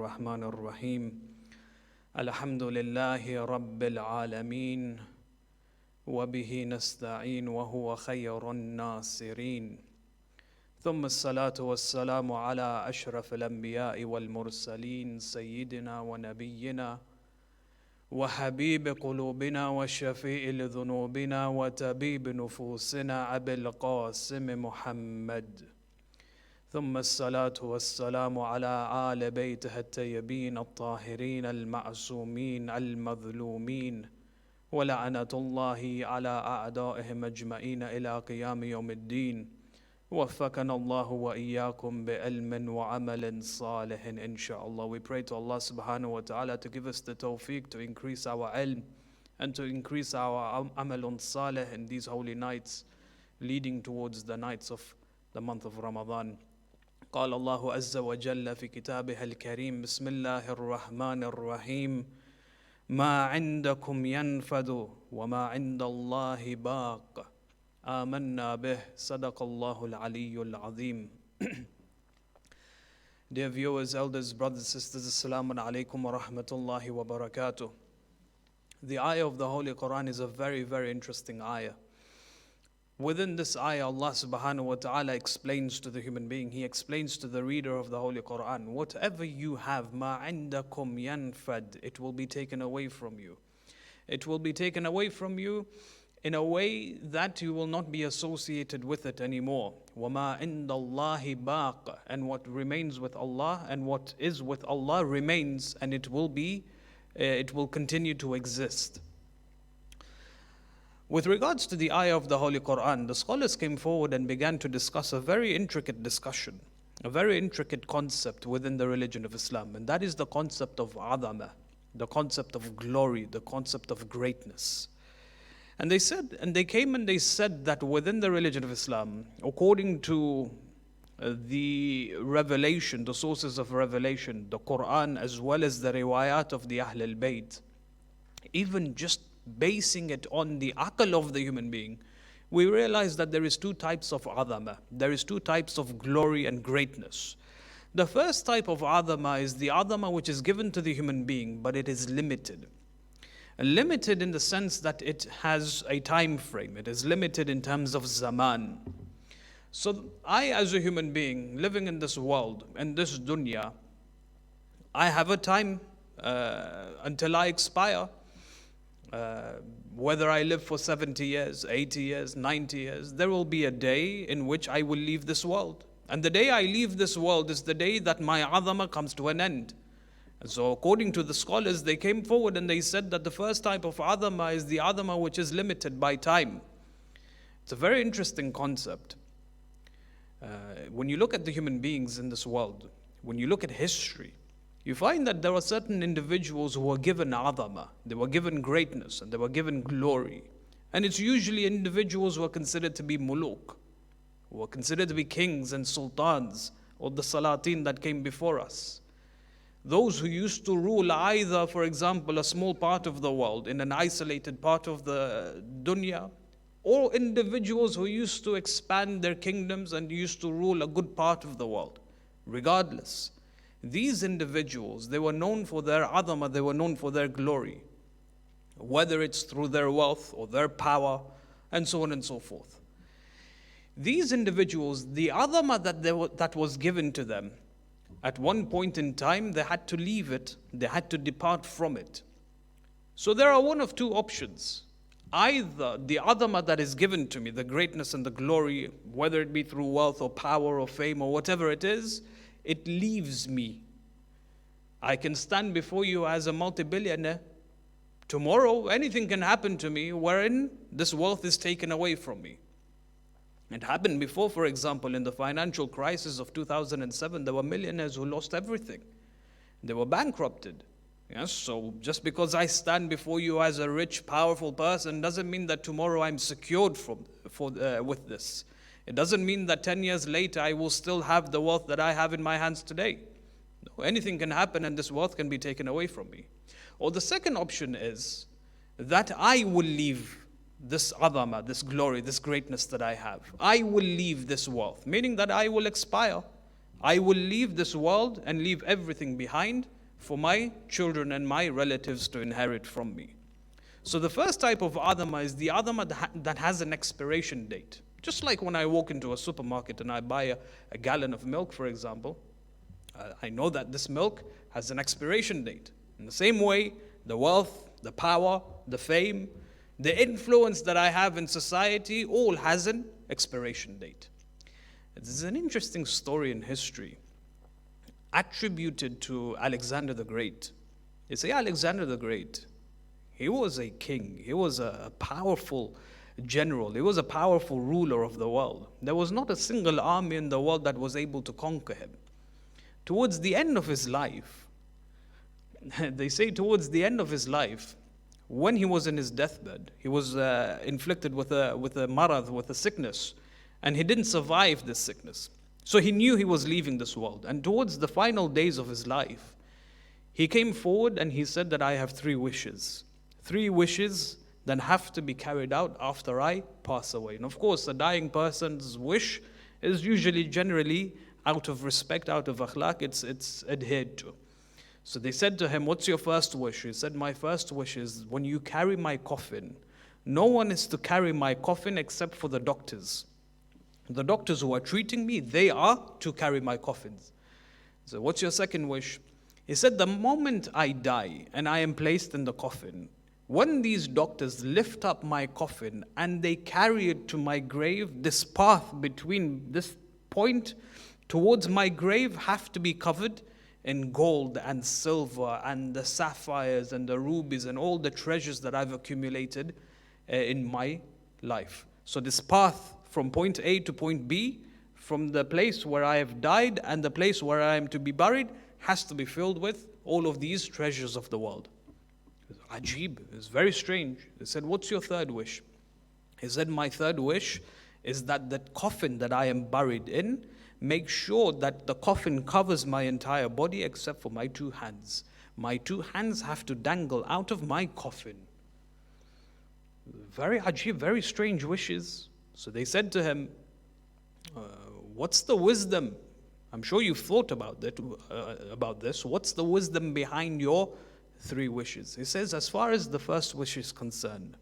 الرحمن الرحيم الحمد لله رب العالمين وبه نستعين وهو خير الناصرين ثم الصلاة والسلام على أشرف الأنبياء والمرسلين سيدنا ونبينا وحبيب قلوبنا وشفيع لذنوبنا وتبيب نفوسنا أبي القاسم محمد ثم الصلاة والسلام على آل بيته الطيبين الطاهرين المعصومين المظلومين ولعنة الله على أعدائهم أجمعين إلى قيام يوم الدين وفقنا الله وإياكم بعلم وعمل صالح إن شاء الله. We pray to Allah subhanahu wa ta'ala to give us the tawfiq to increase our ilm and to increase our amalun salih in these holy nights leading towards the nights of the month of Ramadan. قال الله عز وجل في كتابه الكريم بسم الله الرحمن الرحيم ما عندكم ينفد وما عند الله باق آمنا به صدق الله العلي العظيم. Dear viewers, elders, brothers, sisters, assalamu alaikum wa rahmatullahi wa barakatuh. The ayah of the Holy Quran is a very, very interesting ayah. Within this ayah, Allah subhanahu wa ta'ala explains to the human being, He explains to the reader of the Holy Quran, whatever you have, مَا عِنْدَكُمْ يَنْفَدْ, it will be taken away from you. It will be taken away from you in a way that you will not be associated with it anymore. وَمَا عِنْدَ اللَّهِ بَاقٍ, and what remains with Allah and what is with Allah remains, and it will continue to exist. With regards to the ayah of the Holy Quran, the scholars came forward and began to discuss a very intricate discussion, a very intricate concept within the religion of Islam, and that is the concept of adama, the concept of glory, the concept of greatness. And they said that within the religion of Islam, according to the revelation, the sources of revelation, the Quran as well as the riwayat of the Ahl al-Bayt, even just basing it on the aql of the human being, we realize that there is two types of adama. There is two types of glory and greatness. The first type of adama is the adama which is given to the human being, but it is limited. Limited in the sense that it has a time frame. It is limited in terms of zaman. So I, as a human being living in this world, in this dunya, I have a time until I expire. Whether I live for 70 years, 80 years, 90 years, there will be a day in which I will leave this world. And the day I leave this world is the day that my adama comes to an end. And so according to the scholars, they came forward and they said that the first type of adama is the adama which is limited by time. It's a very interesting concept. When you look at the human beings in this world, when you look at history, you find that there are certain individuals who were given adama, they were given greatness, and they were given glory. And it's usually individuals who are considered to be muluk, who are considered to be kings and sultans, or the salatin that came before us. Those who used to rule either, for example, a small part of the world in an isolated part of the dunya, or individuals who used to expand their kingdoms and used to rule a good part of the world. Regardless, these individuals, they were known for their adama, they were known for their glory, whether it's through their wealth or their power, and so on and so forth. These individuals, the adama that was given to them, at one point in time, they had to leave it, they had to depart from it. So there are one of two options. Either the adama that is given to me, the greatness and the glory, whether it be through wealth or power or fame or whatever it is, it leaves me. I can stand before you as a multi-billionaire. Tomorrow, anything can happen to me wherein this wealth is taken away from me. It happened before, for example, in the financial crisis of 2007, there were millionaires who lost everything. They were bankrupted. Yes, so just because I stand before you as a rich, powerful person doesn't mean that tomorrow I'm secured with this. It doesn't mean that 10 years later I will still have the wealth that I have in my hands today. No, anything can happen and this wealth can be taken away from me. Or the second option is that I will leave this adama, this glory, this greatness that I have. I will leave this wealth, meaning that I will expire. I will leave this world and leave everything behind for my children and my relatives to inherit from me. So the first type of adama is the adama that has an expiration date. Just like when I walk into a supermarket and I buy a gallon of milk, for example, I know that this milk has an expiration date. In the same way, the wealth, the power, the fame, the influence that I have in society, all has an expiration date. This is an interesting story in history attributed to Alexander the Great. They say Alexander the Great, he was a king, he was a powerful general, he was a powerful ruler of the world. There was not a single army in the world that was able to conquer him. Towards the end of his life, they say towards the end of his life, when he was in his deathbed, he was inflicted with a marad, with a sickness, and he didn't survive this sickness. So he knew he was leaving this world. And towards the final days of his life, he came forward and he said that I have 3 wishes. 3 wishes that have to be carried out after I pass away. And of course, a dying person's wish is usually generally out of respect, out of akhlaq, it's adhered to. So they said to him, what's your first wish? He said, my first wish is when you carry my coffin, no one is to carry my coffin except for the doctors. The doctors who are treating me, they are to carry my coffins. So what's your second wish? He said, the moment I die and I am placed in the coffin, when these doctors lift up my coffin and they carry it to my grave, this path between this point towards my grave have to be covered in gold and silver and the sapphires and the rubies and all the treasures that I've accumulated in my life. So this path from point A to point B, from the place where I have died and the place where I am to be buried, has to be filled with all of these treasures of the world. Ajib, it's very strange. They said, what's your third wish? He said, my third wish is that the coffin that I am buried in, make sure that the coffin covers my entire body except for my 2 hands. My 2 hands have to dangle out of my coffin. Very ajib, very strange wishes. So they said to him, what's the wisdom? I'm sure you've thought about this. What's the wisdom behind your 3 wishes? He says, as far as the first wish is concerned,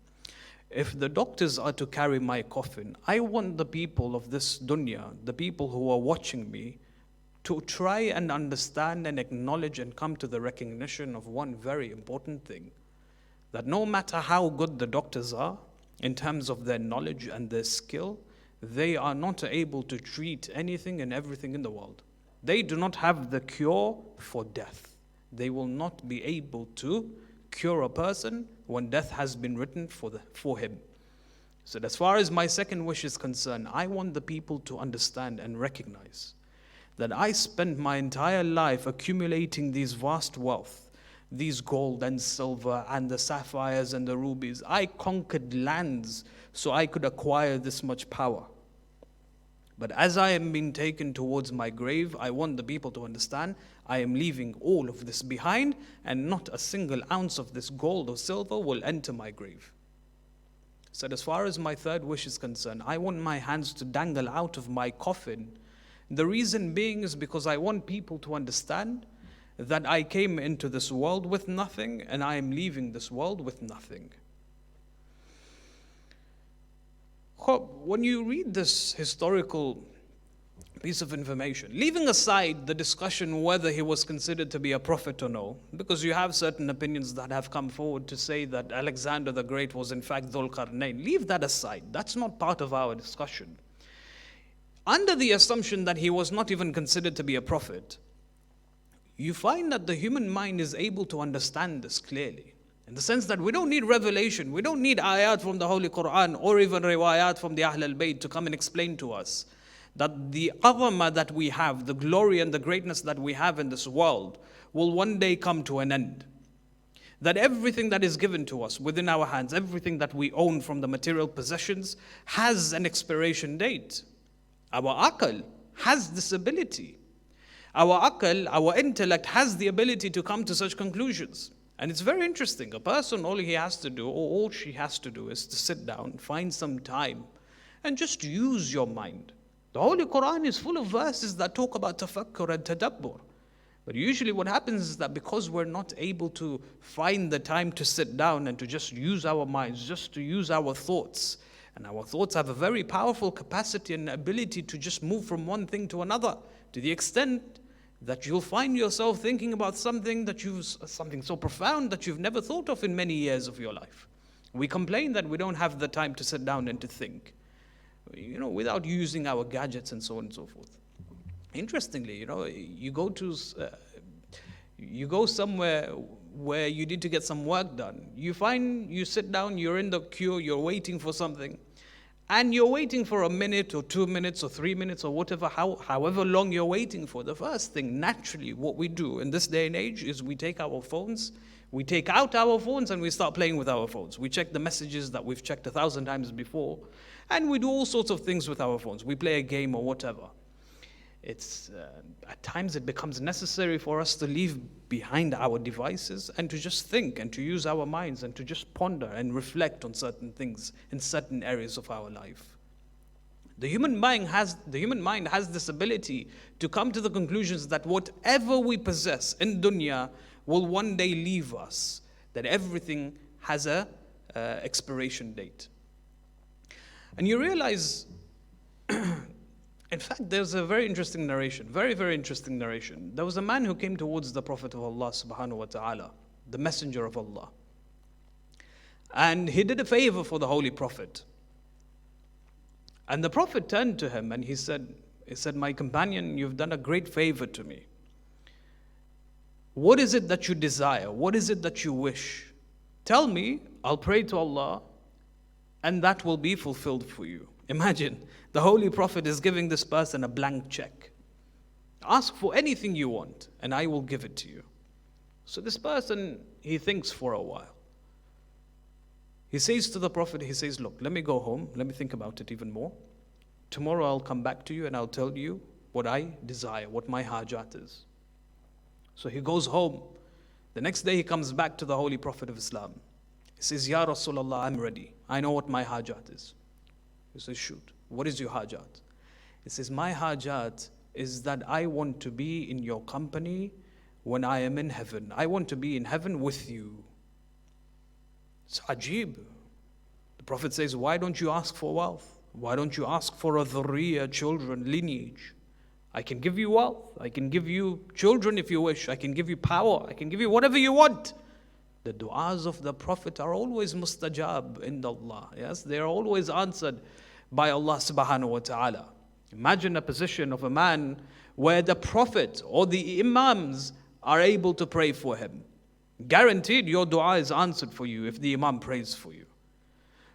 if the doctors are to carry my coffin, I want the people of this dunya, the people who are watching me, to try and understand and acknowledge and come to the recognition of one very important thing. That no matter how good the doctors are, in terms of their knowledge and their skill, they are not able to treat anything and everything in the world. They do not have the cure for death. They will not be able to cure a person when death has been written for him. So as far as my second wish is concerned, I want the people to understand and recognize that I spent my entire life accumulating these vast wealth, these gold and silver and the sapphires and the rubies. I conquered lands so I could acquire this much power. But as I am being taken towards my grave, I want the people to understand I am leaving all of this behind, and not a single ounce of this gold or silver will enter my grave. So as far as my third wish is concerned, I want my hands to dangle out of my coffin. The reason being is because I want people to understand that I came into this world with nothing and I am leaving this world with nothing. When you read this historical piece of information, leaving aside the discussion whether he was considered to be a prophet or no, because you have certain opinions that have come forward to say that Alexander the Great was in fact Dhul Qarnayn. Leave that aside. That's not part of our discussion. Under the assumption that he was not even considered to be a prophet, you find that the human mind is able to understand this clearly. In the sense that we don't need revelation, we don't need ayat from the Holy Quran or even riwayat from the Ahl al-Bayt to come and explain to us that the azama that we have, the glory and the greatness that we have in this world will one day come to an end. That everything that is given to us within our hands, everything that we own from the material possessions has an expiration date. Our aql has this ability. Our aql, our intellect has the ability to come to such conclusions. And it's very interesting. A person, all he has to do, or all she has to do, is to sit down, find some time, and just use your mind. The Holy Quran is full of verses that talk about tafakkur and tadabbur. But usually what happens is that because we're not able to find the time to sit down and to just use our minds, just to use our thoughts, and our thoughts have a very powerful capacity and ability to just move from one thing to another, to the extent that you'll find yourself thinking about something so profound that you've never thought of in many years of your life. We complain that we don't have the time to sit down and to think, without using our gadgets and so on and so forth. Interestingly, you go somewhere where you need to get some work done. You sit down, you're in the queue, you're waiting for something, and you're waiting for a minute or 2 minutes or 3 minutes or whatever, however long you're waiting for. The first thing, naturally, what we do in this day and age is we take out our phones and we start playing with our phones. We check the messages that we've checked 1,000 times before, and we do all sorts of things with our phones. We play a game or whatever. At times it becomes necessary for us to leave behind our devices and to just think and to use our minds and to just ponder and reflect on certain things in certain areas of our life. The human mind has this ability to come to the conclusions that whatever we possess in dunya will one day leave us, that everything has a expiration date. And you realize, in fact, there's a very interesting narration, very, very interesting narration. There was a man who came towards the Prophet of Allah subhanahu wa ta'ala, the Messenger of Allah. And he did a favor for the Holy Prophet. And the Prophet turned to him and he said, "My companion, you've done a great favor to me. What is it that you desire? What is it that you wish? Tell me, I'll pray to Allah, and that will be fulfilled for you." Imagine, the Holy Prophet is giving this person a blank check. Ask for anything you want, and I will give it to you. So this person, he thinks for a while. He says to the Prophet, look, let me go home, let me think about it even more. Tomorrow I'll come back to you and I'll tell you what I desire, what my hajat is. So he goes home. The next day he comes back to the Holy Prophet of Islam. He says, "Ya Rasulullah, I'm ready. I know what my hajat is." He says, "Shoot, what is your hajat?" He says, "My hajat is that I want to be in your company when I am in heaven. I want to be in heaven with you." It's ajib. The Prophet says, "Why don't you ask for wealth? Why don't you ask for a dhurriya, children, lineage? I can give you wealth. I can give you children if you wish. I can give you power. I can give you whatever you want." The du'as of the Prophet are always mustajab in Allah. Yes, they are always answered by Allah subhanahu wa ta'ala. Imagine a position of a man where the Prophet or the Imams are able to pray for him. Guaranteed your dua is answered for you if the Imam prays for you.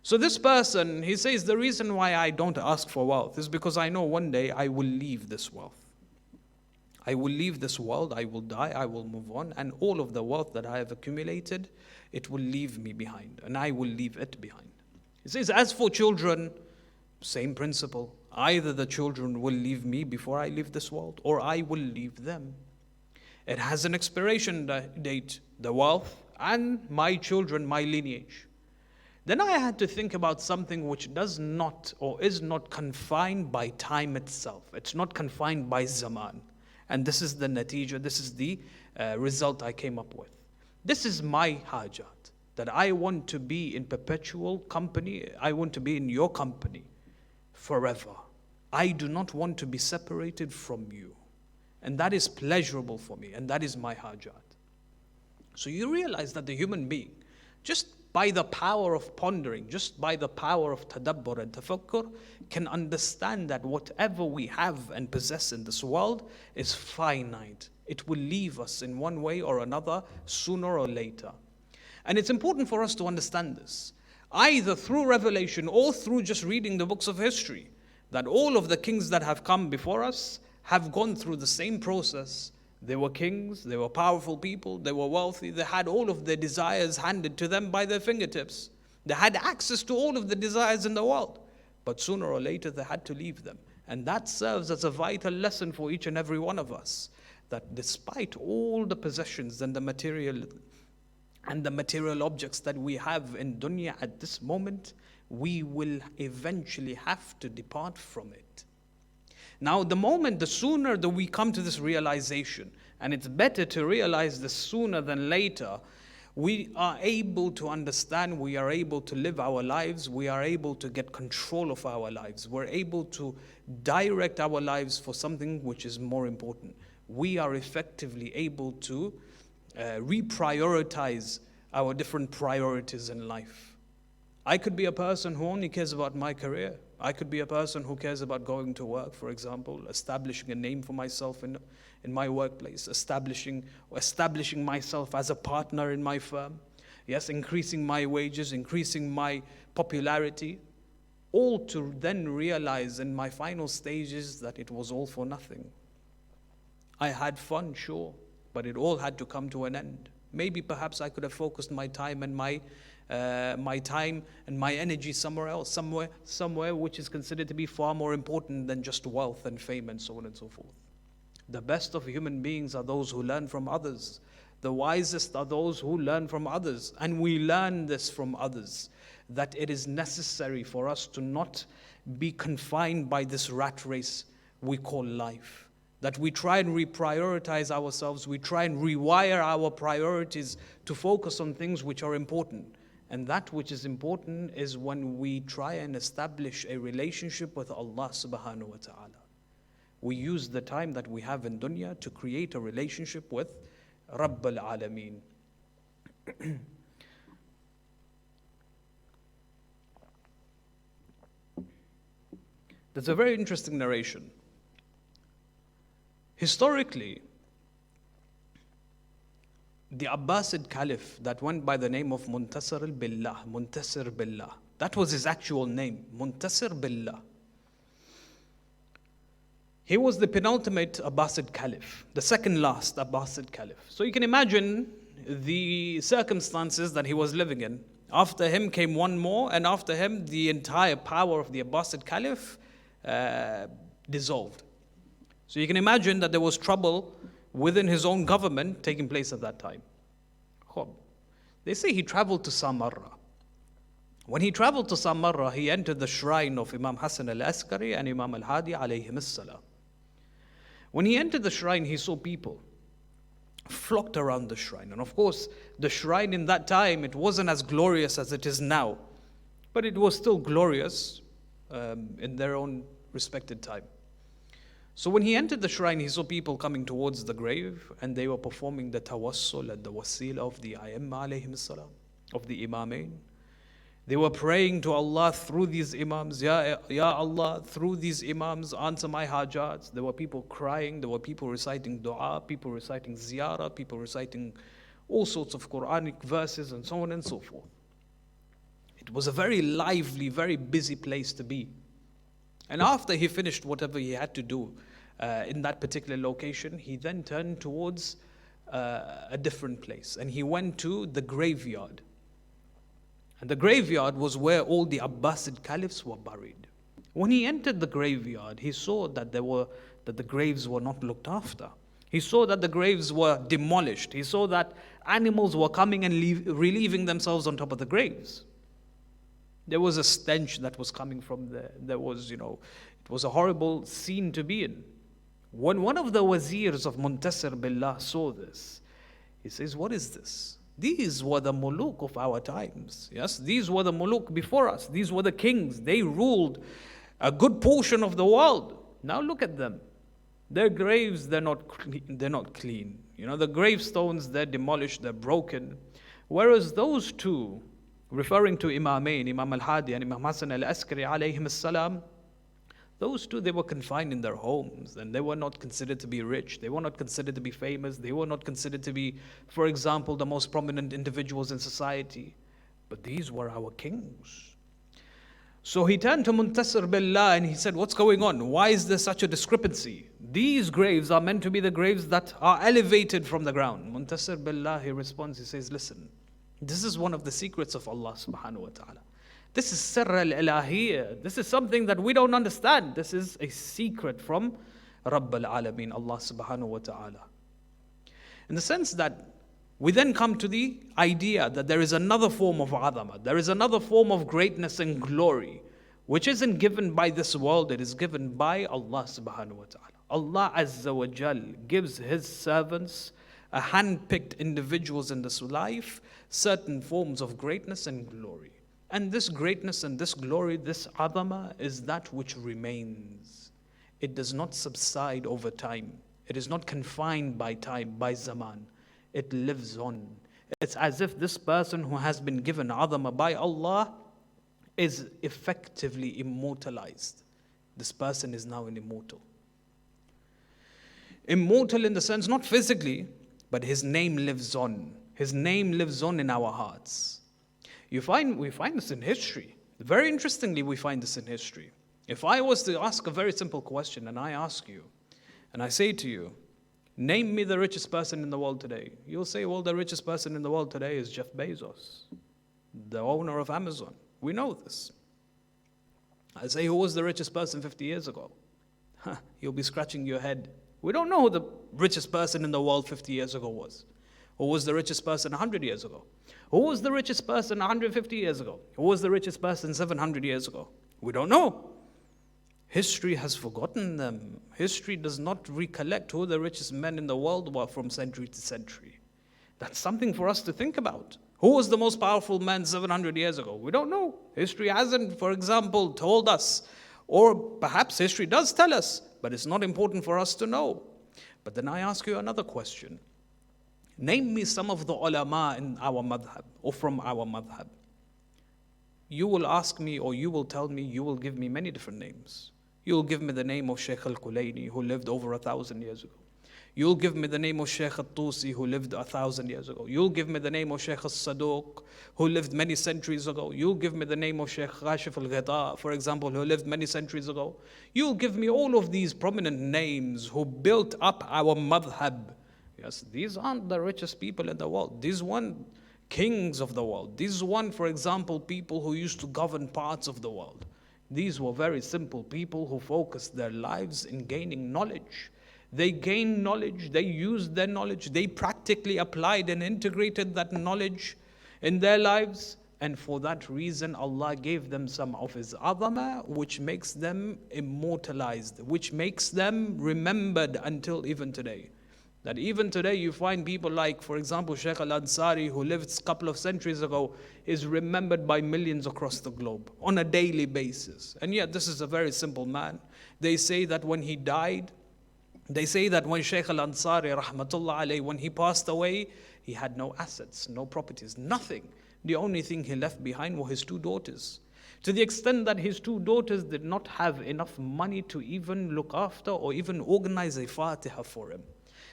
So this person, he says, the reason why I don't ask for wealth is because I know one day I will leave this wealth. I will leave this world, I will die, I will move on, and all of the wealth that I have accumulated, it will leave me behind, and I will leave it behind. He says, as for children, same principle. Either the children will leave me before I leave this world, or I will leave them. It has an expiration date, the wealth, and my children, my lineage. Then I had to think about something which does not or is not confined by time itself. It's not confined by zaman. And this is the natija, this is the result I came up with. This is my hajat, that I want to be in perpetual company. I want to be in your company forever. I do not want to be separated from you. And that is pleasurable for me, and that is my hajat. So you realize that the human being, just by the power of pondering, just by the power of tadabbur and tafakkur, can understand that whatever we have and possess in this world is finite. It will leave us in one way or another, sooner or later. And it's important for us to understand this, either through revelation or through just reading the books of history, that all of the kings that have come before us have gone through the same process. They were kings, they were powerful people, they were wealthy, they had all of their desires handed to them by their fingertips. They had access to all of the desires in the world. But sooner or later they had to leave them. And that serves as a vital lesson for each and every one of us, that despite all the possessions and the material objects that we have in dunya at this moment, we will eventually have to depart from it. Now, the sooner that we come to this realization, and it's better to realize this sooner than later, we are able to understand, we are able to live our lives, we are able to get control of our lives, we're able to direct our lives for something which is more important. We are effectively able to reprioritize our different priorities in life. I could be a person who only cares about my career. I could be a person who cares about going to work, for example, establishing a name for myself in my workplace, establishing myself as a partner in my firm, yes, increasing my wages, increasing my popularity, all to then realize in my final stages that it was all for nothing. I had fun, sure, but it all had to come to an end. Maybe perhaps I could have focused my time and my energy somewhere else, somewhere which is considered to be far more important than just wealth and fame and so on and so forth. The best of human beings are those who learn from others. The wisest are those who learn from others. And we learn this from others, that it is necessary for us to not be confined by this rat race we call life. That we try and reprioritize ourselves, we try and rewire our priorities to focus on things which are important. And that which is important is when we try and establish a relationship with Allah subhanahu wa ta'ala. We use the time that we have in dunya to create a relationship with Rabb al-Alameen. There's a very interesting narration. Historically, the Abbasid Caliph that went by the name of Muntasir Billah, that was his actual name, Muntasir Billah. He was the penultimate Abbasid Caliph, the second last Abbasid Caliph. So you can imagine the circumstances that he was living in. After him came one more, and after him the entire power of the Abbasid Caliph dissolved. So you can imagine that there was trouble within his own government taking place at that time. They say he traveled to Samarra. When he traveled to Samarra, he entered the shrine of Imam Hassan al-Askari and Imam al-Hadi alayhim as-salam. When he entered the shrine, he saw people flocked around the shrine. And of course, the shrine in that time, it wasn't as glorious as it is now, but it was still glorious in their own respected time. So when he entered the shrine, he saw people coming towards the grave, and they were performing the tawassul and the wasila of the Aimma alayhim salam, of the Imamain. They were praying to Allah through these Imams, Ya Allah, through these Imams, answer my hajats. There were people crying, there were people reciting dua, people reciting ziyarah, people reciting all sorts of Quranic verses and so on and so forth. It was a very lively, very busy place to be. And after he finished whatever he had to do in that particular location, he then turned towards a different place. And he went to the graveyard. And the graveyard was where all the Abbasid Caliphs were buried. When he entered the graveyard, he saw that the graves were not looked after. He saw that the graves were demolished. He saw that animals were coming and relieving themselves on top of the graves. There was a stench that was coming from there. There was, it was a horrible scene to be in. When one of the wazirs of Muntasir Billah saw this, he says, what is this? These were the muluk of our times. Yes, these were the muluk before us. These were the kings. They ruled a good portion of the world. Now look at them. Their graves, they're not clean. The gravestones, they're demolished, they're broken. Whereas those two, referring to Imamain, Imam al-Hadi and Imam Hassan al-Askari alayhim as-salam, those two, they were confined in their homes, and they were not considered to be rich. They were not considered to be famous. They were not considered to be, for example, the most prominent individuals in society. But these were our kings. So he turned to Muntasir Billah and he said, what's going on? Why is there such a discrepancy? These graves are meant to be the graves that are elevated from the ground. Muntasir Billah, he responds, he says, listen, this is one of the secrets of Allah subhanahu wa ta'ala. This is sirr al-ilahiyya. This is something that we don't understand. This is a secret from Rabb al-Alameen, Allah subhanahu wa ta'ala. In the sense that we then come to the idea that there is another form of azama, there is another form of greatness and glory, which isn't given by this world, it is given by Allah subhanahu wa ta'ala. Allah Azza wa Jal gives His servants, a hand-picked individuals in this life, certain forms of greatness and glory. And this greatness and this glory, this adama, is that which remains. It does not subside over time. It is not confined by time, by zaman. It lives on. It's as if this person who has been given adama by Allah is effectively immortalized. This person is now an immortal. Immortal in the sense, not physically, but his name lives on. His name lives on in our hearts. We find this in history. Very interestingly, we find this in history. If I was to ask a very simple question, and I ask you, and I say to you, name me the richest person in the world today. You'll say, well, the richest person in the world today is Jeff Bezos, the owner of Amazon. We know this. I say, who was the richest person 50 years ago? You'll be scratching your head. We don't know who the richest person in the world 50 years ago was. Who was the richest person 100 years ago? Who was the richest person 150 years ago? Who was the richest person 700 years ago? We don't know. History has forgotten them. History does not recollect who the richest men in the world were from century to century. That's something for us to think about. Who was the most powerful man 700 years ago? We don't know. History hasn't, for example, told us. Or perhaps history does tell us, but it's not important for us to know. But then I ask you another question. Name me some of the ulama in our madhab, or from our madhab. You will ask me, or you will tell me, you will give me many different names. You will give me the name of Sheikh al-Kulayni, who lived over 1,000 years ago. You'll give me the name of Sheikh al-Tusi, who lived 1,000 years ago. You'll give me the name of Sheikh al-Saduq, who lived many centuries ago. You'll give me the name of Sheikh Ghashif al-Ghita, for example, who lived many centuries ago. You'll give me all of these prominent names who built up our madhab. Yes, these aren't the richest people in the world. These weren't kings of the world. These weren't, for example, people who used to govern parts of the world. These were very simple people who focused their lives in gaining knowledge. They gained knowledge, they used their knowledge, they practically applied and integrated that knowledge in their lives. And for that reason, Allah gave them some of His adama, which makes them immortalized, which makes them remembered until even today. That even today you find people like, for example, Sheikh al-Ansari, who lived a couple of centuries ago, is remembered by millions across the globe on a daily basis. And yet this is a very simple man. They say that when he died, they say that when Sheikh al-Ansari, rahmatullah alayhi, when he passed away, he had no assets, no properties, nothing. The only thing he left behind were his two daughters. To the extent that his two daughters did not have enough money to even look after or even organize a Fatiha for him.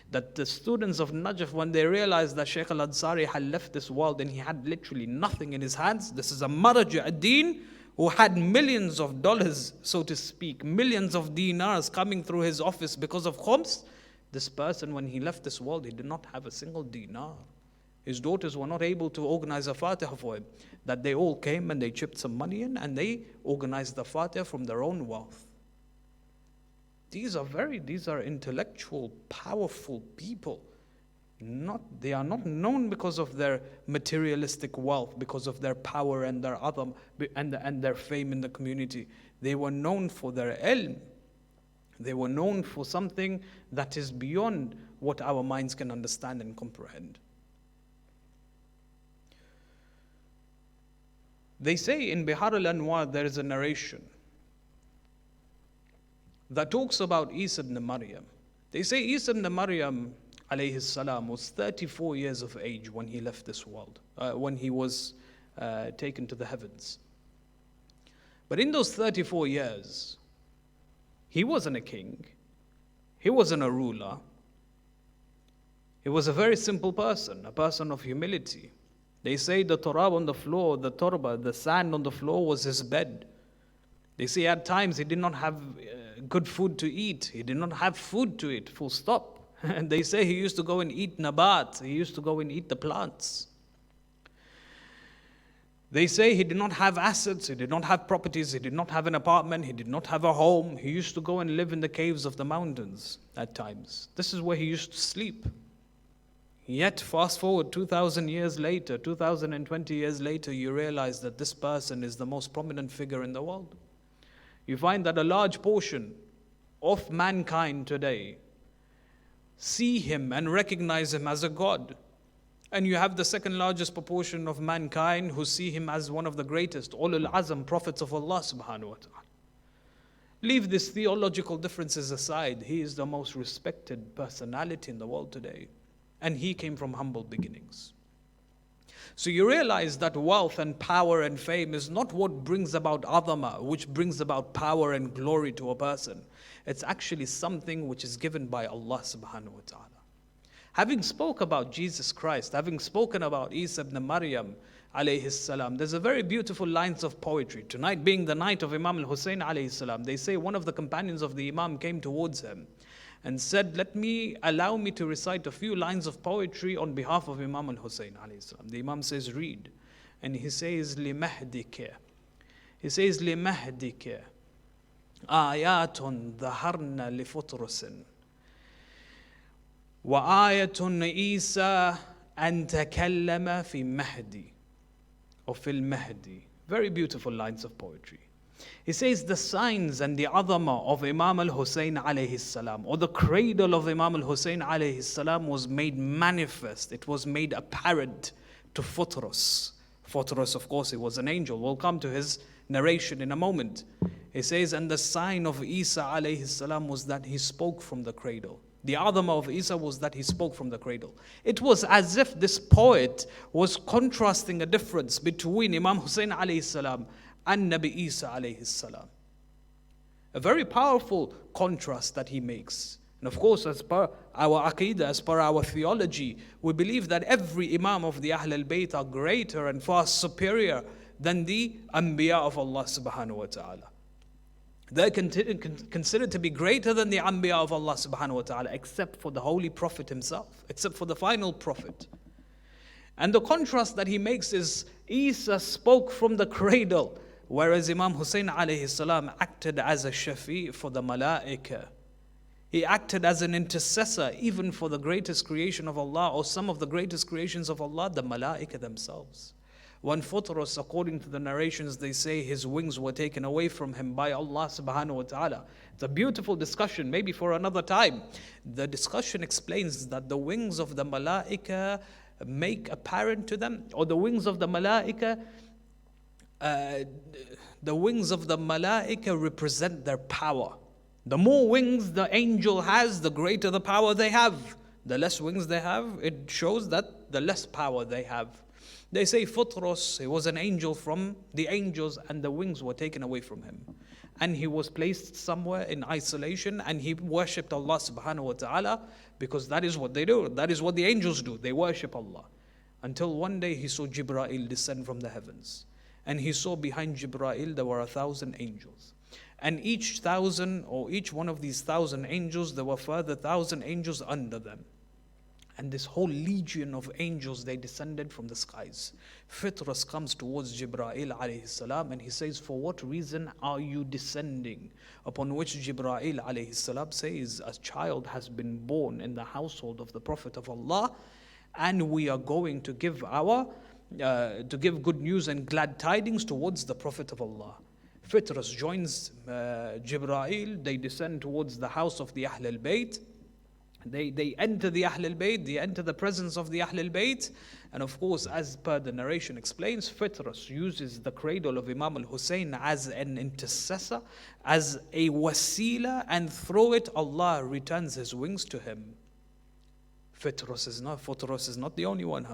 That the students of Najaf, when they realized that Sheikh al-Ansari had left this world and he had literally nothing in his hands, this is a maraja, a deen, who had millions of dollars, so to speak, millions of dinars coming through his office because of khums. This person, when he left this world, he did not have a single dinar. His daughters were not able to organize a Fatiha for him. That they all came and they chipped some money in and they organized the Fatiha from their own wealth. These are intellectual, powerful people. They are not known because of their materialistic wealth, because of their power and their adam and their fame in the community. They were known for their ilm. They were known for something that is beyond what our minds can understand and comprehend. They say in Bihar al-Anwar there is a narration that talks about Isa ibn Maryam. They say Isa ibn Maryam alayhi salam was 34 years of age when he left this world, when he was taken to the heavens. But in those 34 years, he wasn't a king, he wasn't a ruler, he was a very simple person, a person of humility. They say the turab on the floor, the turba, the sand on the floor was his bed. They say at times he did not have good food to eat. He did not have food to eat, full stop. And they say he used to go and eat nabat. He used to go and eat the plants. They say he did not have assets. He did not have properties. He did not have an apartment. He did not have a home. He used to go and live in the caves of the mountains at times. This is where he used to sleep. Yet fast forward 2,000 years later, 2,020 years later, you realize that this person is the most prominent figure in the world. You find that a large portion of mankind today see him and recognize him as a god. And you have the second largest proportion of mankind who see him as one of the greatest ulul azm prophets of Allah subhanahu wa ta'ala. Leave these theological differences aside. He is the most respected personality in the world today. And he came from humble beginnings. So you realize that wealth and power and fame is not what brings about azama, which brings about power and glory to a person. It's actually something which is given by Allah subhanahu wa ta'ala. Having spoke about Jesus Christ, having spoken about Isa ibn Maryam alayhi salam, there's a very beautiful lines of poetry. Tonight being the night of Imam al-Husayn alayhi salam, they say one of the companions of the Imam came towards him and said, allow me to recite a few lines of poetry on behalf of Imam al-Husayn alayhi salam. The Imam says, read. And he says, لِمَهْدِكَ آيَاتٌ ظَهَرْنَ لِفُطْرُسٍ وآية عيسى أن تكلم في مهدي or في المهدي. Very beautiful lines of poetry. He says the signs and the azama of Imam al-Husayn alayhi salam, or the cradle of Imam al-Husayn alayhi salam, was made manifest. It was made apparent to Futrus. Futrus, of course, he was an angel. We'll come to his narration in a moment. He says, and the sign of Isa alayhi salam was that he spoke from the cradle. The azama of Isa was that he spoke from the cradle. It was as if this poet was contrasting a difference between Imam Husayn alayhi salam and Nabi Isa alayhi salam. A very powerful contrast that he makes. And of course, as per our aqidah, as per our theology, we believe that every Imam of the Ahl al-Bayt are greater and far superior than the Anbiya of Allah subhanahu wa ta'ala. They're considered to be greater than the Anbiya of Allah subhanahu wa ta'ala, except for the Holy Prophet himself, except for the final Prophet. And the contrast that he makes is Isa spoke from the cradle, whereas Imam Husayn alayhi salam acted as a shafi for the Malaika. He acted as an intercessor even for the greatest creation of Allah, or some of the greatest creations of Allah, the Malaika themselves. One Futrus, according to the narrations, they say his wings were taken away from him by Allah subhanahu wa ta'ala. It's a beautiful discussion, maybe for another time. The discussion explains that the wings of the Malaika make apparent to them, or the wings of the Malaika represent their power. The more wings the angel has, the greater the power they have. The less wings they have, it shows that the less power they have. They say Futrus, he was an angel from the angels, and the wings were taken away from him. And he was placed somewhere in isolation, and he worshipped Allah subhanahu wa ta'ala, because that is what they do. That is what the angels do. They worship Allah. Until one day he saw Jibreel descend from the heavens. And he saw behind Jibreel there were 1,000 angels. And each one of these 1,000 angels, there were further 1,000 angels under them. And this whole legion of angels, they descended from the skies. Fitrus comes towards Jibreel alayhi salam and he says, for what reason are you descending? Upon which Jibreel alayhi salam says, a child has been born in the household of the Prophet of Allah, and we are going to give good news and glad tidings towards the Prophet of Allah. Fitrus joins Jibreel, they descend towards the house of the Ahl al-Bayt. They enter the Ahl al-Bayt, they enter the presence of the Ahl al-Bayt, and of course, as per the narration explains, Fitrus uses the cradle of Imam al-Husayn as an intercessor, as a wasila, and through it Allah returns his wings to him. Fitrus is not the only one.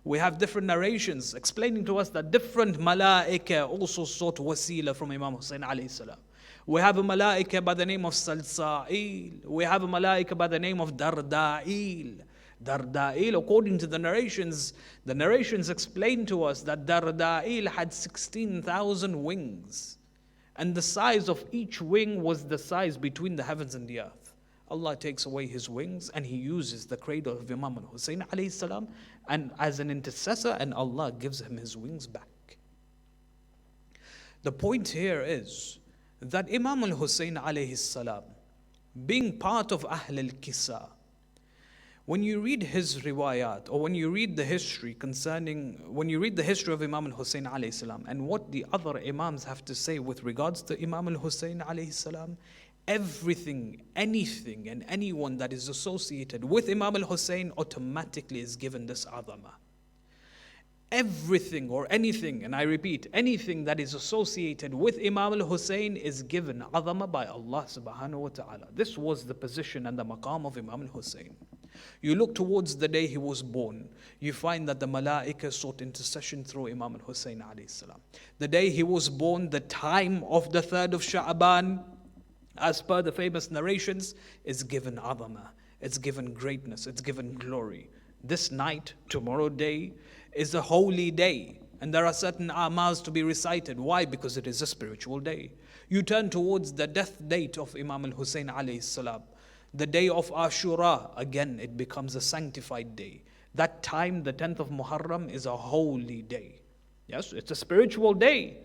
We have different narrations explaining to us that different malaika also sought wasila from Imam Husayn alayhi salam. We have a malaika by the name of Salsa'il. We have a malaika by the name of Darda'il. Darda'il, according to the narrations explain to us that Darda'il had 16,000 wings. And the size of each wing was the size between the heavens and the earth. Allah takes away his wings and he uses the cradle of Imam al-Husayn alayhi salam and as an intercessor, and Allah gives him his wings back. The point here is that Imam al-Husayn alayhi salam, being part of Ahl al-Kisa, When you read his riwayat, or when you read the history of Imam al-Husayn alayhi salam, and what the other Imams have to say with regards to Imam al-Husayn alayhi salam, everything, anything, and anyone that is associated with Imam al-Husayn automatically is given this azama. Everything or anything, and I repeat, anything that is associated with Imam al-Husayn is given azama by Allah subhanahu wa ta'ala. This was the position and the maqam of Imam al-Husayn. You look towards the day he was born, you find that the Malaika sought intercession through Imam al-Husayn alayhi salam. The day he was born, the time of the 3rd of Sha'ban, as per the famous narrations, is given azama, it's given greatness, it's given glory. This night, tomorrow day, is a holy day, and there are certain amals to be recited. Why? Because it is a spiritual day. You turn towards the death date of Imam al-Husayn alayhi salam. The day of Ashura, again, it becomes a sanctified day. That time, the 10th of Muharram, is a holy day. Yes, it's a spiritual day.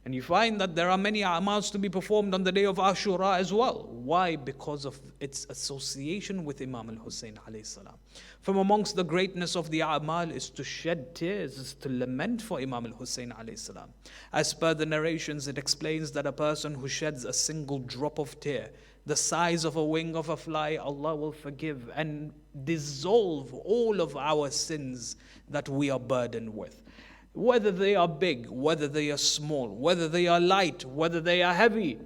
And you find that there are many amals to be performed on the day of Ashura as well. Why? Because of its association with Imam al-Husayn alayhi salam. From amongst the greatness of the amal is to shed tears, is to lament for Imam al-Husayn alayhi salam. As per the narrations, it explains that a person who sheds a single drop of tear, the size of a wing of a fly, Allah will forgive and dissolve all of our sins that we are burdened with. Whether they are big, whether they are small, whether they are light, whether they are heavy,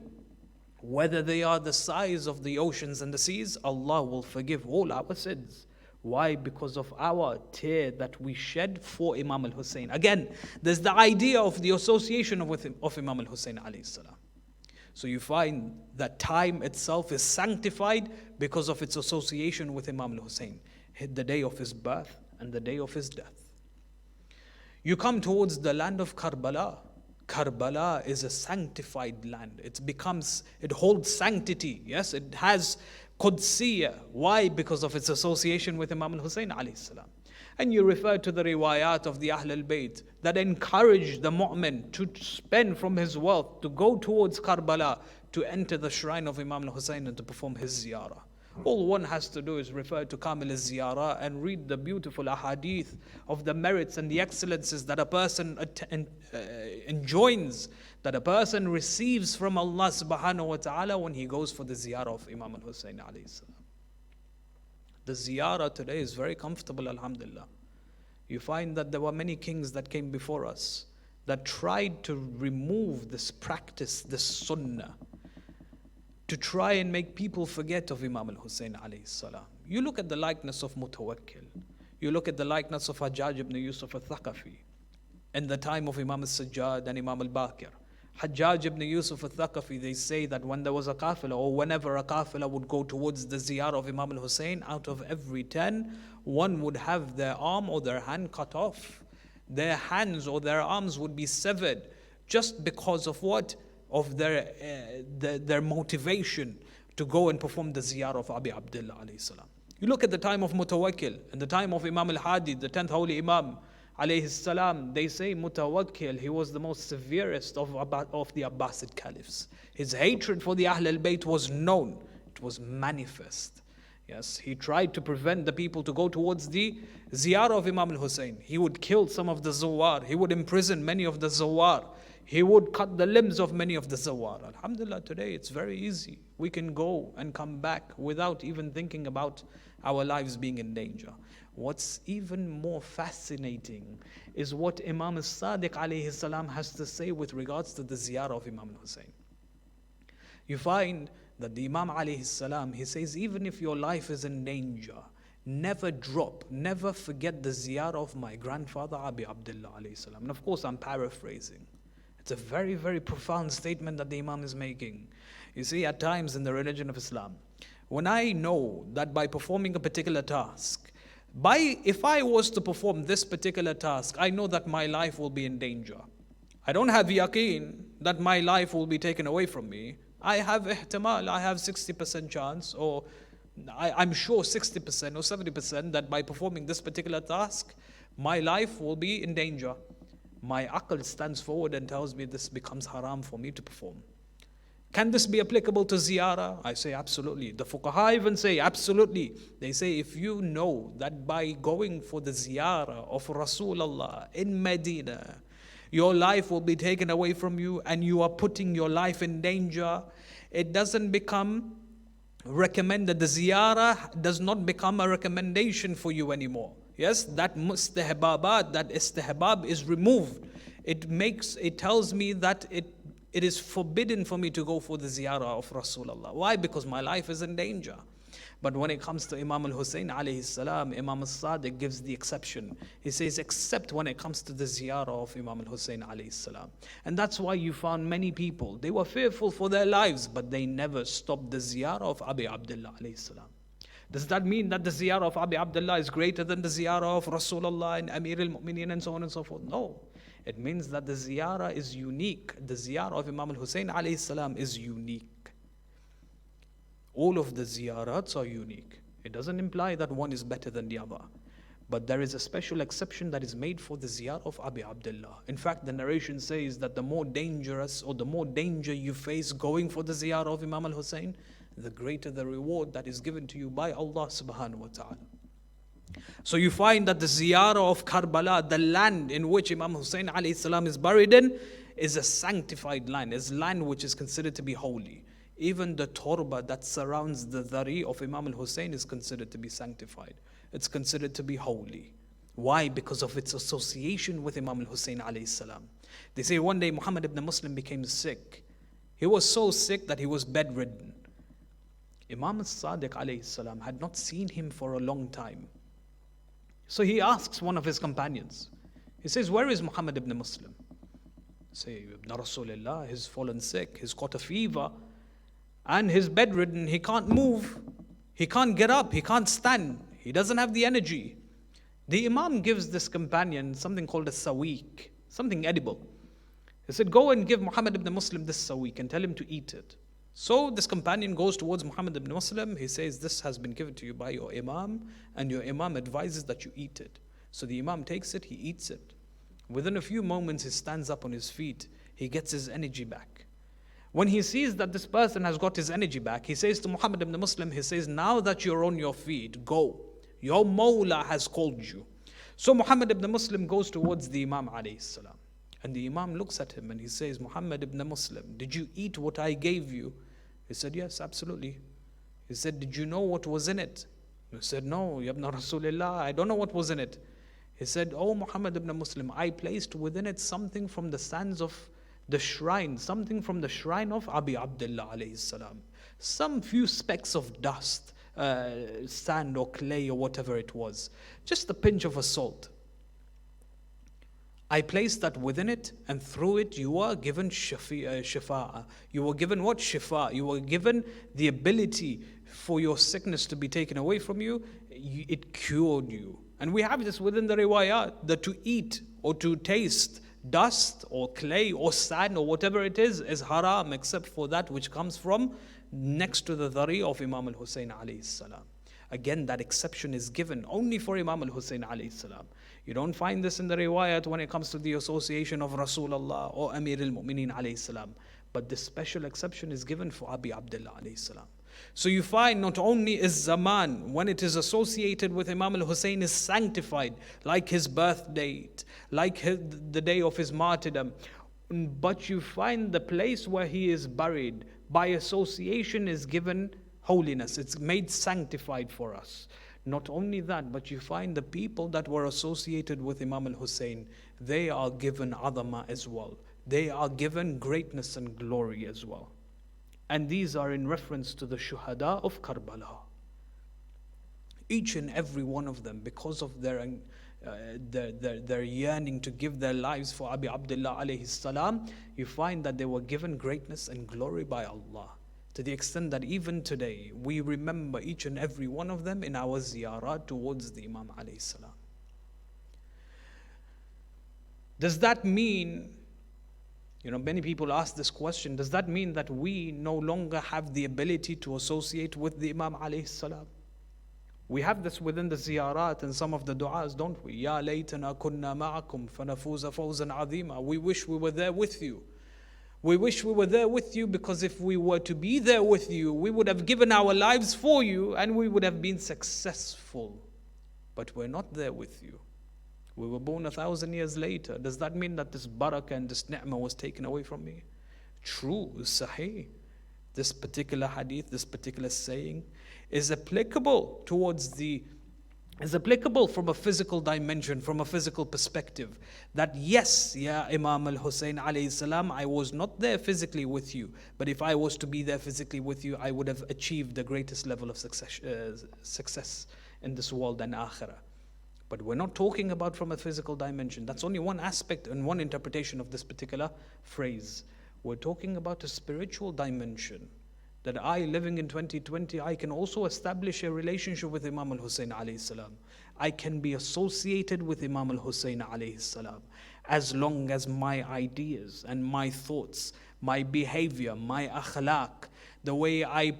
whether they are the size of the oceans and the seas, Allah will forgive all our sins. Why? Because of our tear that we shed for Imam al-Husayn. Again, there's the idea of the association of Imam al-Husayn alayhi salam. So you find that time itself is sanctified because of its association with Imam al-Husayn, the day of his birth and the day of his death. You come towards the land of Karbala. Karbala is a sanctified land. It holds sanctity. Yes, it has Qudsiyya. Why? Because of its association with Imam al-Husayn alayhi salam. And you refer to the riwayat of the Ahl al-Bayt that encourage the mu'min to spend from his wealth, to go towards Karbala, to enter the shrine of Imam al-Husayn and to perform his ziyarah. All one has to do is refer to Kamil al-Ziyarah and read the beautiful ahadith of the merits and the excellences that a person enjoins, that a person receives from Allah subhanahu wa ta'ala when he goes for the ziyarah of Imam al-Husayn alayhi salam. The ziyarah today is very comfortable, alhamdulillah. You find that there were many kings that came before us that tried to remove this practice, this sunnah, to try and make people forget of Imam al-Husayn alayhi salam. You look at the likeness of Mutawakkil. You look at the likeness of Hajjaj ibn Yusuf al-Thaqafi in the time of Imam al-Sajjad and Imam al-Baqir. Hajjaj ibn Yusuf al-Thaqafi, they say that when there was a qafila, or whenever a qafila would go towards the ziyarah of Imam al-Husayn, out of every 10, one would have their arm or their hand cut off. Their hands or their arms would be severed just because of what? Of their motivation to go and perform the ziyarah of Abi Abdullah alayhi salam. You look at the time of Mutawakkil and the time of Imam al-Hadi, the 10th holy Imam alayhi salam. They say Mutawakkil, he was the most severest of the Abbasid Caliphs. His hatred for the Ahl al-Bayt was known, it was manifest. Yes, he tried to prevent the people to go towards the ziyarah of Imam al-Husayn. He would kill some of the zawar, he would imprison many of the zawar. He would cut the limbs of many of the zawar. Alhamdulillah, today it's very easy. We can go and come back without even thinking about our lives being in danger. What's even more fascinating is what Imam al-Sadiq alayhi salam has to say with regards to the ziyarah of Imam al-Husayn. You find that the Imam alayhi salam, he says, even if your life is in danger, never drop, never forget the ziyarah of my grandfather Abi Abdullah alayhi salam. And of course I'm paraphrasing. It's a very, very profound statement that the Imam is making. You see, at times in the religion of Islam, when I know that by performing a particular task, if I was to perform this particular task, I know that my life will be in danger. I don't have yaqeen that my life will be taken away from me. I have ihtimal, I have 60% chance, or I'm sure 60% or 70% that by performing this particular task, my life will be in danger. My aql stands forward and tells me this becomes haram for me to perform. Can this be applicable to ziyarah? I say absolutely. The fuqaha even say absolutely. They say if you know that by going for the ziyarah of Rasulullah in Medina, your life will be taken away from you and you are putting your life in danger, it doesn't become recommended. The ziyarah does not become a recommendation for you anymore. Yes, that mustahbabat, that istihbab is removed. It tells me that it is forbidden for me to go for the ziyarah of Rasulullah. Why? Because my life is in danger. But when it comes to Imam al-Husayn alayhi salam, Imam al-Sadiq gives the exception. He says, except when it comes to the ziyarah of Imam al-Husayn alayhi salam. And that's why you found many people, they were fearful for their lives, but they never stopped the ziyarah of Abi Abdullah alayhi salam. Does that mean that the ziyarah of Abi Abdullah is greater than the ziyarah of Rasulullah and Amir al-Mu'mineen and so on and so forth? No. It means that the ziyarah is unique. The ziyarah of Imam al-Husayn alayhi salam is unique. All of the ziyarats are unique. It doesn't imply that one is better than the other. But there is a special exception that is made for the ziyarah of Abi Abdullah. In fact, the narration says that the more dangerous or the more danger you face going for the ziyarah of Imam al-Husayn, the greater the reward that is given to you by Allah subhanahu wa ta'ala. So you find that the ziyarah of Karbala, the land in which Imam Husayn alayhi salam is buried in, is a sanctified land, is land which is considered to be holy. Even the turba that surrounds the dhari of Imam al-Husayn is considered to be sanctified. It's considered to be holy. Why? Because of its association with Imam al-Husayn alayhi salam. They say one day Muhammad ibn Muslim became sick. He was so sick that he was bedridden. Imam al-Sadiq alayhi salam had not seen him for a long time. So he asks one of his companions. He says, where is Muhammad ibn Muslim? Say, Ibn Rasulullah, he's fallen sick, he's got a fever, and he's bedridden, he can't move, he can't get up, he can't stand, he doesn't have the energy. The Imam gives this companion something called a sawiq, something edible. He said, go and give Muhammad ibn Muslim this sawiq and tell him to eat it. So this companion goes towards Muhammad ibn Muslim. He says, this has been given to you by your Imam, and your Imam advises that you eat it. So the Imam takes it, he eats it. Within a few moments, he stands up on his feet. He gets his energy back. When he sees that this person has got his energy back, he says to Muhammad ibn Muslim, he says, now that you're on your feet, go. Your Mawla has called you. So Muhammad ibn Muslim goes towards the Imam alayhi salam. And the Imam looks at him and he says, Muhammad ibn Muslim, did you eat what I gave you? He said, yes, absolutely. He said, did you know what was in it? He said, no, Ya ibn Rasulullah, I don't know what was in it. He said, oh Muhammad ibn Muslim, I placed within it something from the sands of the shrine, something from the shrine of Abi Abdullah alayhi salam. Some few specks of dust, sand or clay or whatever it was. Just a pinch of a salt. I placed that within it, and through it you are given shifa. You were given what? Shifa. You were given the ability for your sickness to be taken away from you. It cured you. And we have this within the riwayat, that to eat or to taste dust or clay or sand or whatever it is haram, except for that which comes from next to the dhari of Imam al-Husayn alayhi salam. Again, that exception is given only for Imam al-Husayn alayhi salam. You don't find this in the riwayat when it comes to the association of Rasulullah or Amir al-Mu'mineen alayhi salam. But this special exception is given for Abi Abdullah alayhi salam. So you find not only is zaman, when it is associated with Imam al-Husayn, is sanctified, like his birth date, like the day of his martyrdom, but you find the place where he is buried, by association is given holiness. It's made sanctified for us. Not only that, but you find the people that were associated with Imam al-Husayn, they are given adama as well. They are given greatness and glory as well. And these are in reference to the shuhada of Karbala. Each and every one of them, because of their yearning to give their lives for Abi Abdullah alayhi salam, you find that they were given greatness and glory by Allah. To the extent that even today, we remember each and every one of them in our ziyarat towards the Imam alayhi salam. Does that mean, many people ask this question, does that mean that we no longer have the ability to associate with the Imam alayhi salam? We have this within the ziyarat and some of the du'as, don't we? Ya laytana kunna ma'akum fanafuza fawzan azima. We wish we were there with you. We wish we were there with you, because if we were to be there with you, we would have given our lives for you and we would have been successful. But we're not there with you. We were born 1,000 years later. Does that mean that this barakah and this ni'mah was taken away from me? True, sahih. This particular hadith, this particular saying is applicable from a physical dimension, from a physical perspective. That yes, ya Imam al-Husayn alayhi salam, I was not there physically with you, but if I was to be there physically with you, I would have achieved the greatest level of success in this world and akhirah. But we're not talking about from a physical dimension. That's only one aspect and one interpretation of this particular phrase. We're talking about a spiritual dimension. That I, living in 2020, I can also establish a relationship with Imam al-Husayn alayhi salam. I can be associated with Imam al-Husayn alayhi salam, as long as my ideas and my thoughts, my behavior, my akhlaq, the way I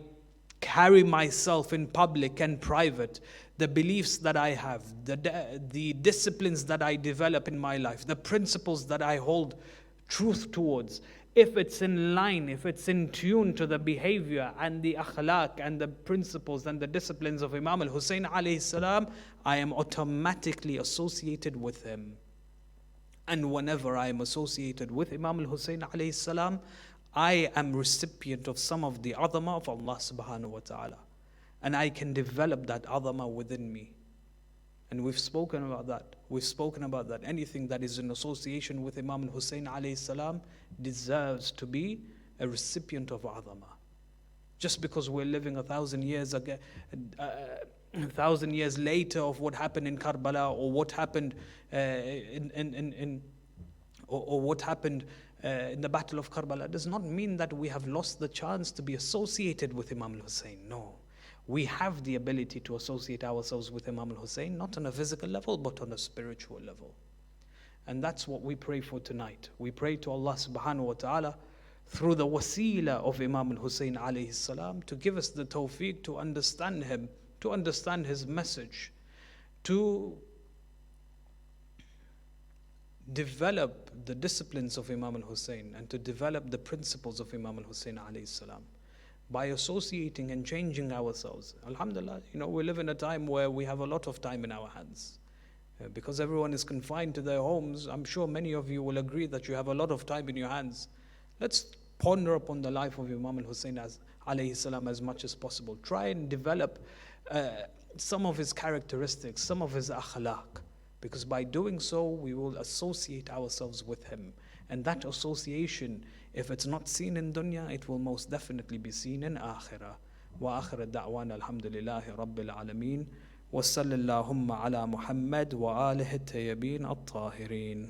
carry myself in public and private, the beliefs that I have, the disciplines that I develop in my life, the principles that I hold truth towards, if it's in line, if it's in tune to the behavior and the akhlaq and the principles and the disciplines of Imam al-Husayn alayhi salam, I am automatically associated with him. And whenever I am associated with Imam al-Husayn alayhi salam, I am recipient of some of the azama of Allah subhanahu wa ta'ala. And I can develop that azama within me. And we've spoken about that. We've spoken about that. Anything that is in association with Imam al-Husayn alayhi salam deserves to be a recipient of azama. Just because we're living 1,000 years ago, 1,000 years later of what happened in Karbala, or what happened in the Battle of Karbala, does not mean that we have lost the chance to be associated with Imam al-Husayn. No. We have the ability to associate ourselves with Imam al-Husayn, not on a physical level, but on a spiritual level. And that's what we pray for tonight. We pray to Allah subhanahu wa ta'ala through the wasila of Imam al-Husayn alayhi salam to give us the tawfiq to understand him, to understand his message, to develop the disciplines of Imam al-Husayn and to develop the principles of Imam al-Husayn alayhi salam. By associating and changing ourselves. Alhamdulillah, we live in a time where we have a lot of time in our hands. Because everyone is confined to their homes, I'm sure many of you will agree that you have a lot of time in your hands. Let's ponder upon the life of Imam al-Husayn alayhi salam as much as possible. Try and develop some of his characteristics, some of his akhlaq. Because by doing so, we will associate ourselves with him. And that association, if it's not seen in dunya, it will most definitely be seen in akhirah. Wa akhir da'wana alhamdulillahi rabbil alameen. Wa sallallahu ala Muhammad wa alihi tayyibin at-tahirin.